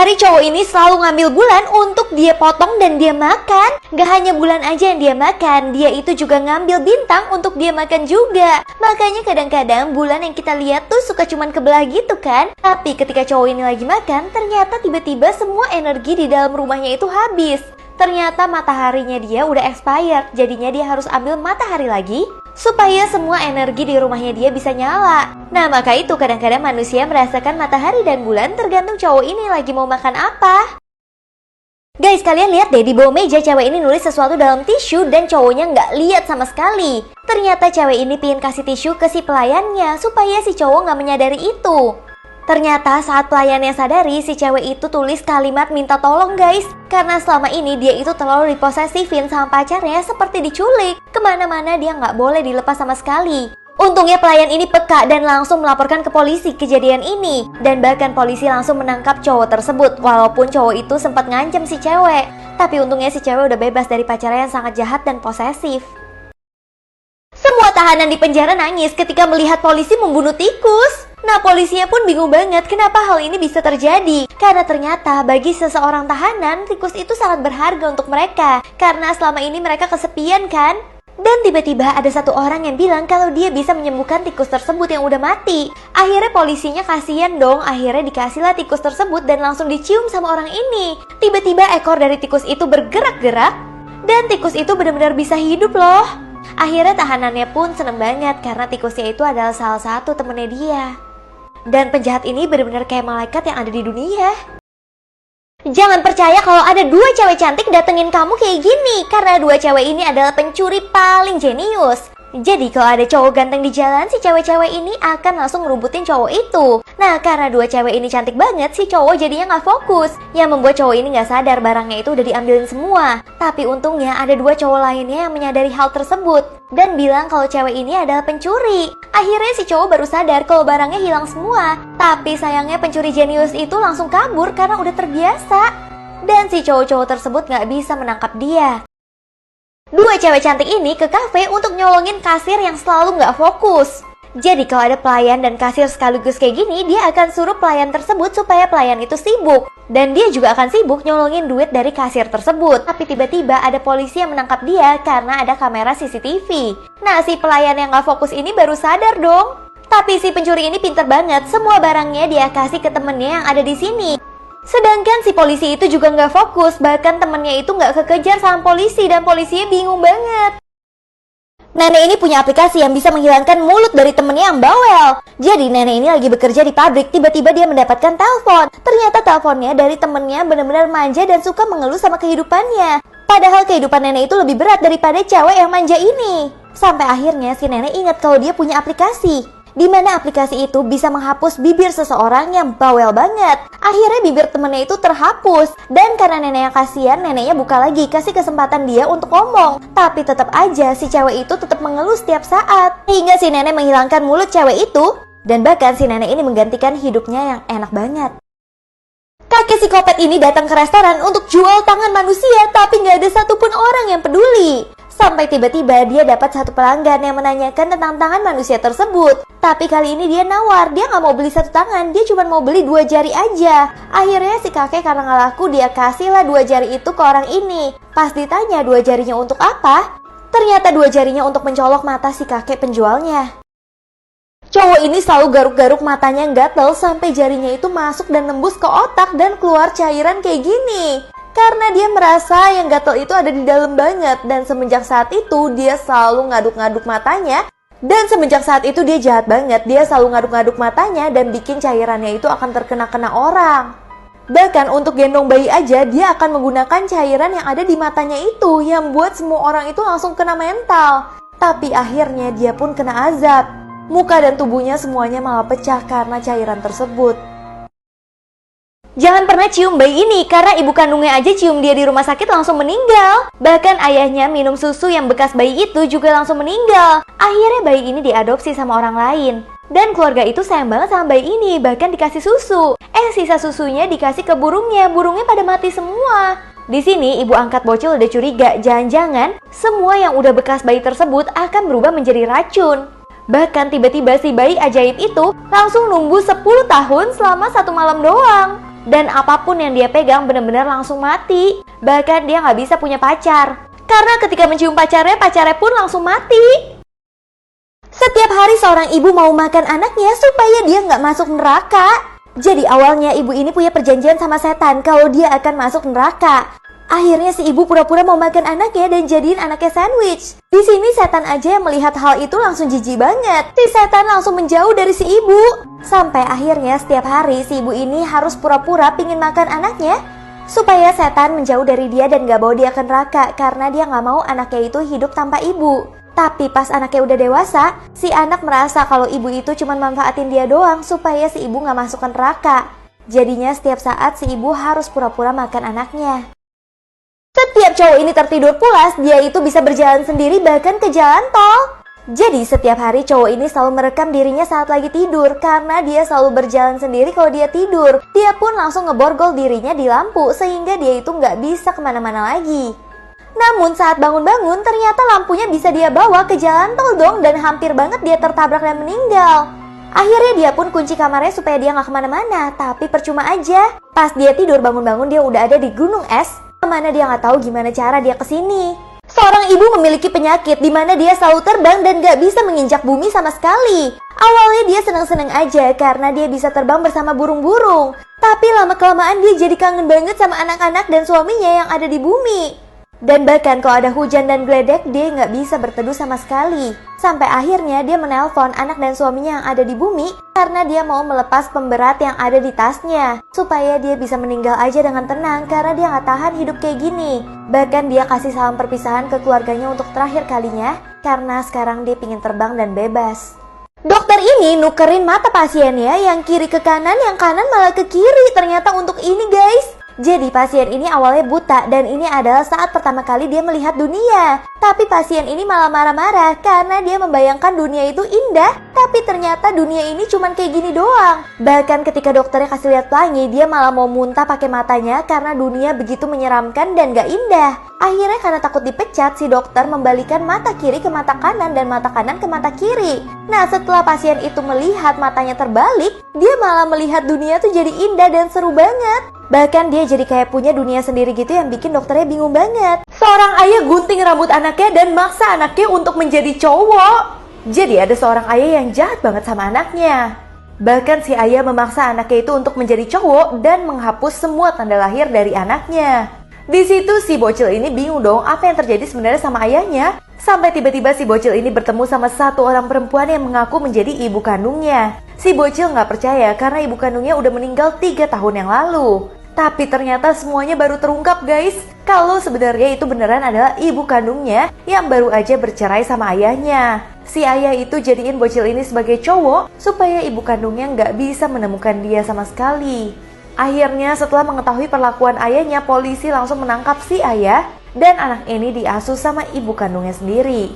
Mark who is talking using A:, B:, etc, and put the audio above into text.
A: hari cowok ini selalu ngambil bulan untuk dia potong dan dia makan. Gak hanya bulan aja yang dia makan, dia itu juga ngambil bintang untuk dia makan juga. Makanya kadang-kadang bulan yang kita lihat tuh suka cuman kebelah gitu kan. Tapi ketika cowok ini lagi makan, ternyata tiba-tiba semua energi di dalam rumahnya itu habis. Ternyata mataharinya dia udah expired, jadinya dia harus ambil matahari lagi supaya semua energi di rumahnya dia bisa nyala. Nah, maka itu kadang-kadang manusia merasakan matahari dan bulan tergantung cowok ini lagi mau makan apa. Guys, kalian lihat deh, di bawah meja cewek ini nulis sesuatu dalam tisu dan cowoknya nggak lihat sama sekali. Ternyata cewek ini pengen kasih tisu ke si pelayannya supaya si cowok nggak menyadari itu. Ternyata saat pelayannya sadari, si cewek itu tulis kalimat minta tolong guys. Karena selama ini dia itu terlalu diposesifin sama pacarnya seperti diculik. Kemana-mana dia nggak boleh dilepas sama sekali. Untungnya pelayan ini peka dan langsung melaporkan ke polisi kejadian ini. Dan bahkan polisi langsung menangkap cowok tersebut. Walaupun cowok itu sempat ngancem si cewek. Tapi untungnya si cewek udah bebas dari pacarnya yang sangat jahat dan posesif. Semua tahanan di penjara nangis ketika melihat polisi membunuh tikus. Nah, polisinya pun bingung banget kenapa hal ini bisa terjadi. Karena ternyata bagi seseorang tahanan, tikus itu sangat berharga untuk mereka. Karena selama ini mereka kesepian kan? Dan tiba-tiba ada satu orang yang bilang kalau dia bisa menyembuhkan tikus tersebut yang udah mati. Akhirnya polisinya kasihan dong, akhirnya dikasihlah tikus tersebut dan langsung dicium sama orang ini. Tiba-tiba ekor dari tikus itu bergerak-gerak dan tikus itu benar-benar bisa hidup loh. Akhirnya tahanannya pun seneng banget karena tikusnya itu adalah salah satu temennya dia. Dan penjahat ini benar-benar kayak malaikat yang ada di dunia. Jangan percaya kalau ada dua cewek cantik datengin kamu kayak gini. Karena dua cewek ini adalah pencuri paling jenius. Jadi kalau ada cowok ganteng di jalan, si cewek-cewek ini akan langsung ngerubutin cowok itu. Nah, karena dua cewek ini cantik banget, si cowok jadinya gak fokus. Yang membuat cowok ini gak sadar barangnya itu udah diambilin semua. Tapi untungnya ada dua cowok lainnya yang menyadari hal tersebut dan bilang kalau cewek ini adalah pencuri. Akhirnya si cowok baru sadar kalau barangnya hilang semua. Tapi sayangnya pencuri jenius itu langsung kabur karena udah terbiasa. Dan si cowok-cowok tersebut gak bisa menangkap dia. Dua cewek cantik ini ke kafe untuk nyolongin kasir yang selalu gak fokus. Jadi kalau ada pelayan dan kasir sekaligus kayak gini, dia akan suruh pelayan tersebut supaya pelayan itu sibuk. Dan dia juga akan sibuk nyolongin duit dari kasir tersebut. Tapi tiba-tiba ada polisi yang menangkap dia karena ada kamera CCTV. Nah, si pelayan yang gak fokus ini baru sadar dong. Tapi si pencuri ini pinter banget, semua barangnya dia kasih ke temennya yang ada di sini. Sedangkan si polisi itu juga nggak fokus, bahkan temennya itu nggak kekejar sama polisi dan polisinya bingung banget. Nenek ini punya aplikasi yang bisa menghilangkan mulut dari temennya yang bawel. Jadi nenek ini lagi bekerja di pabrik, tiba-tiba dia mendapatkan telepon. Ternyata teleponnya dari temennya benar-benar manja dan suka mengeluh sama kehidupannya. Padahal kehidupan nenek itu lebih berat daripada cewek yang manja ini. Sampai akhirnya si nenek ingat kalau dia punya aplikasi. Di mana aplikasi itu bisa menghapus bibir seseorang yang bawel banget. Akhirnya bibir temennya itu terhapus. Dan karena neneknya kasihan, neneknya buka lagi, kasih kesempatan dia untuk ngomong. Tapi tetap aja si cewek itu tetap mengeluh setiap saat. Hingga si nenek menghilangkan mulut cewek itu. Dan bahkan si nenek ini menggantikan hidupnya yang enak banget. Kakek psikopat ini datang ke restoran untuk jual tangan manusia, tapi nggak ada satupun orang yang peduli. Sampai tiba-tiba dia dapat satu pelanggan yang menanyakan tentang tangan manusia tersebut. Tapi kali ini dia nawar, dia nggak mau beli satu tangan, dia cuma mau beli 2 jari aja. Akhirnya si kakek karena nggak laku, dia kasihlah 2 jari itu ke orang ini. Pas ditanya 2 jarinya untuk apa, ternyata 2 jarinya untuk mencolok mata si kakek penjualnya. Cowok ini selalu garuk-garuk matanya gatel sampai jarinya itu masuk dan nembus ke otak dan keluar cairan kayak gini. Karena dia merasa yang gatel itu ada di dalam banget. Dan semenjak saat itu dia selalu ngaduk-ngaduk matanya. Dan semenjak saat itu dia jahat banget. Dia selalu ngaduk-ngaduk matanya dan bikin cairannya itu akan terkena-kena orang. Bahkan untuk gendong bayi aja dia akan menggunakan cairan yang ada di matanya itu, yang buat semua orang itu langsung kena mental. Tapi akhirnya dia pun kena azab. Muka dan tubuhnya semuanya malah pecah karena cairan tersebut. Jangan pernah cium bayi ini, karena ibu kandungnya aja cium dia di rumah sakit langsung meninggal. Bahkan ayahnya minum susu yang bekas bayi itu juga langsung meninggal. Akhirnya bayi ini diadopsi sama orang lain. Dan keluarga itu sayang banget sama bayi ini, bahkan dikasih susu. Sisa susunya dikasih ke burungnya pada mati semua. Di sini ibu angkat bocil udah curiga, jangan-jangan semua yang udah bekas bayi tersebut akan berubah menjadi racun. Bahkan tiba-tiba si bayi ajaib itu langsung nunggu 10 tahun selama 1 malam doang. Dan apapun yang dia pegang benar-benar langsung mati. Bahkan dia nggak bisa punya pacar. Karena ketika mencium pacarnya pun langsung mati. Setiap hari seorang ibu mau makan anaknya supaya dia nggak masuk neraka. Jadi awalnya ibu ini punya perjanjian sama setan kalau dia akan masuk neraka. Akhirnya si ibu pura-pura mau makan anaknya dan jadiin anaknya sandwich. Di sini setan aja yang melihat hal itu langsung jijik banget. Si setan langsung menjauh dari si ibu. Sampai akhirnya setiap hari si ibu ini harus pura-pura pingin makan anaknya supaya setan menjauh dari dia dan gak bawa dia ke neraka karena dia gak mau anaknya itu hidup tanpa ibu. Tapi pas anaknya udah dewasa, si anak merasa kalau ibu itu cuma manfaatin dia doang supaya si ibu gak masuk ke neraka. Jadinya setiap saat si ibu harus pura-pura makan anaknya. Setiap cowok ini tertidur pulas, dia itu bisa berjalan sendiri bahkan ke jalan tol. Jadi setiap hari cowok ini selalu merekam dirinya saat lagi tidur karena dia selalu berjalan sendiri kalau dia tidur. Dia pun langsung ngeborgol dirinya di lampu sehingga dia itu nggak bisa kemana-mana lagi. Namun saat bangun-bangun ternyata lampunya bisa dia bawa ke jalan tol dong dan hampir banget dia tertabrak dan meninggal. Akhirnya dia pun kunci kamarnya supaya dia nggak kemana-mana, tapi percuma aja. Pas dia tidur bangun-bangun dia udah ada di gunung es. Mana dia nggak tahu gimana cara dia kesini. Seorang ibu memiliki penyakit di mana dia selalu terbang dan nggak bisa menginjak bumi sama sekali. Awalnya dia seneng-seneng aja karena dia bisa terbang bersama burung-burung. Tapi lama-kelamaan dia jadi kangen banget sama anak-anak dan suaminya yang ada di bumi. Dan bahkan kalau ada hujan dan geledek dia nggak bisa berteduh sama sekali. Sampai akhirnya dia menelpon anak dan suaminya yang ada di bumi karena dia mau melepas pemberat yang ada di tasnya supaya dia bisa meninggal aja dengan tenang karena dia nggak tahan hidup kayak gini. Bahkan dia kasih salam perpisahan ke keluarganya untuk terakhir kalinya karena sekarang dia pingin terbang dan bebas. Dokter ini nukerin mata pasiennya yang kiri ke kanan, yang kanan malah ke kiri ternyata untuk ini guys. Jadi pasien ini awalnya buta dan ini adalah saat pertama kali dia melihat dunia. Tapi pasien ini malah marah-marah karena dia membayangkan dunia itu indah, tapi ternyata dunia ini cuman kayak gini doang. Bahkan ketika dokternya kasih lihat pelangi, dia malah mau muntah pakai matanya karena dunia begitu menyeramkan dan gak indah. Akhirnya karena takut dipecat, si dokter membalikan mata kiri ke mata kanan dan mata kanan ke mata kiri. Nah setelah pasien itu melihat matanya terbalik, dia malah melihat dunia tuh jadi indah dan seru banget. Bahkan dia jadi kayak punya dunia sendiri gitu yang bikin dokternya bingung banget. Seorang ayah gunting rambut anaknya dan maksa anaknya untuk menjadi cowok. Jadi ada seorang ayah yang jahat banget sama anaknya. Bahkan si ayah memaksa anaknya itu untuk menjadi cowok dan menghapus semua tanda lahir dari anaknya. Di situ si bocil ini bingung dong apa yang terjadi sebenarnya sama ayahnya. Sampai tiba-tiba si bocil ini bertemu sama satu orang perempuan yang mengaku menjadi ibu kandungnya. Si bocil nggak percaya karena ibu kandungnya udah meninggal 3 tahun yang lalu. Tapi ternyata semuanya baru terungkap guys. Kalau sebenarnya itu beneran adalah ibu kandungnya yang baru aja bercerai sama ayahnya. Si ayah itu jadiin bocil ini sebagai cowok supaya ibu kandungnya nggak bisa menemukan dia sama sekali. Akhirnya setelah mengetahui perlakuan ayahnya, polisi langsung menangkap si ayah dan anak ini diasuh sama ibu kandungnya sendiri.